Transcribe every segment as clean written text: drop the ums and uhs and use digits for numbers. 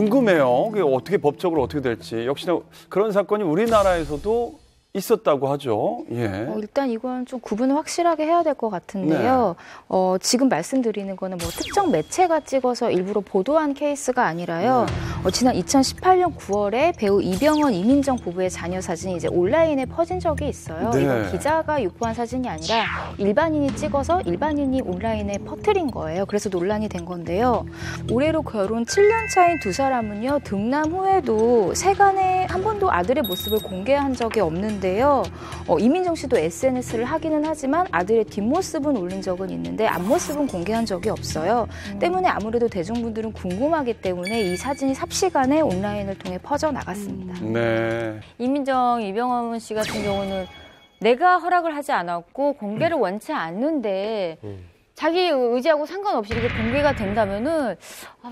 궁금해요. 그게 어떻게 법적으로 어떻게 될지. 역시나 그런 사건이 우리나라에서도 있었다고 하죠. 예. 일단 이건 좀 구분을 확실하게 해야 될 것 같은데요. 네. 지금 말씀드리는 거는 뭐 특정 매체가 찍어서 일부러 보도한 케이스가 아니라요. 지난 2018년 9월에 배우 이병헌, 이민정 부부의 자녀 사진이 이제 온라인에 퍼진 적이 있어요. 네. 이건 기자가 유포한 사진이 아니라 일반인이 찍어서 일반인이 온라인에 퍼뜨린 거예요. 그래서 논란이 된 건데요. 올해로 결혼 7년 차인 두 사람은요. 등남 후에도 세간에 한 번도 아들의 모습을 공개한 적이 없는데요. 이민정 씨도 SNS를 하기는 하지만 아들의 뒷모습은 올린 적은 있는데 앞모습은 공개한 적이 없어요. 때문에 아무래도 대중분들은 궁금하기 때문에 이 사진이 삽시간에 온라인을 통해 퍼져나갔습니다. 네. 이민정, 이병헌 씨 같은 경우는 내가 허락을 하지 않았고 공개를 원치 않는데 자기 의지하고 상관없이 이렇게 공개가 된다면은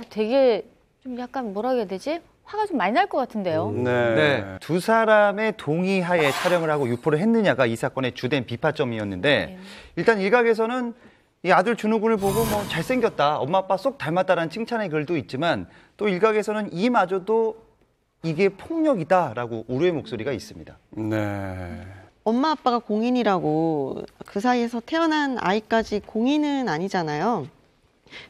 되게 좀 약간 뭐라 해야 되지? 화가 좀 많이 날 것 같은데요. 네. 두 사람의 동의하에 촬영을 하고 유포를 했느냐가 이 사건의 주된 비파점이었는데 일단 일각에서는 이 아들 준우군을 보고 뭐 잘생겼다, 엄마 아빠 쏙 닮았다라는 칭찬의 글도 있지만 또 일각에서는 이마저도 이게 폭력이다라고 우려의 목소리가 있습니다. 네. 엄마 아빠가 공인이라고 그 사이에서 태어난 아이까지 공인은 아니잖아요.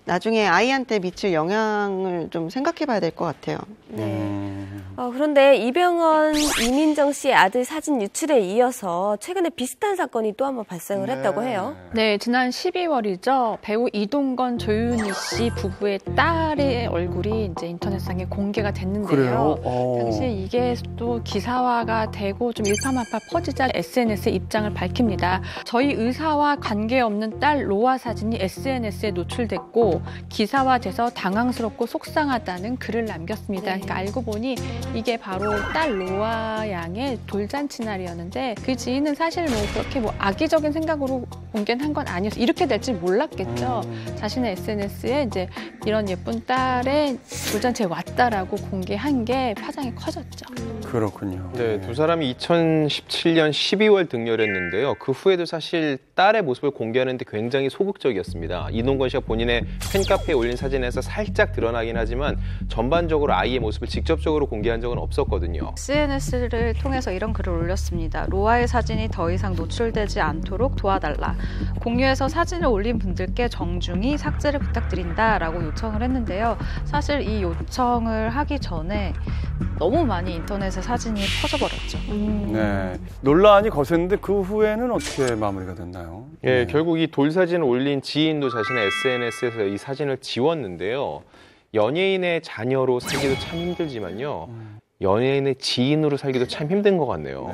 나중에 아이한테 미칠 영향을 좀 생각해 봐야 될 것 같아요. 네. 그런데 이병헌, 이민정 씨의 아들 사진 유출에 이어서 최근에 비슷한 사건이 또 한 번 발생을 했다고 해요. 네, 지난 12월이죠. 배우 이동건, 조윤희 씨 부부의 딸의 얼굴이 이제 인터넷상에 공개가 됐는데요. 그래요? 당시에 이게 또 기사화가 되고 좀 일파만파 퍼지자 SNS에 입장을 밝힙니다. 저희 의사와 관계없는 딸 로아 사진이 SNS에 노출됐고 기사화돼서 당황스럽고 속상하다는 글을 남겼습니다. 그러니까 알고 보니 이게 바로 딸 로아 양의 돌잔치 날이었는데 그 지인은 사실 뭐 그렇게 뭐 악의적인 생각으로 공개한 건 아니었어요. 이렇게 될 줄 몰랐겠죠. 자신의 SNS에 이제 이런 예쁜 딸의 돌잔치에 왔다라고 공개한 게 파장이 커졌죠. 그렇군요. 네, 두 사람이 2017년 12월 등려했는데요. 그 후에도 사실 딸의 모습을 공개하는데 굉장히 소극적이었습니다. 이동건 씨가 본인의 팬카페에 올린 사진에서 살짝 드러나긴 하지만 전반적으로 아이의 모습을 직접적으로 공개한 적은 없었거든요. SNS를 통해서 이런 글을 올렸습니다. 로아의 사진이 더 이상 노출되지 않도록 도와달라. 공유해서 사진을 올린 분들께 정중히 삭제를 부탁드린다라고 요청을 했는데요. 사실 이 요청을 하기 전에 너무 많이 인터넷에 사진이 퍼져버렸죠. 네. 논란이 거셌는데 그 후에는 어떻게 마무리가 됐나요? 예, 결국 이 돌 사진을 올린 지인도 자신의 SNS에서 이 사진을 지웠는데요. 연예인의 자녀로 살기도 참 힘들지만요. 연예인의 지인으로 살기도 참 힘든 것 같네요.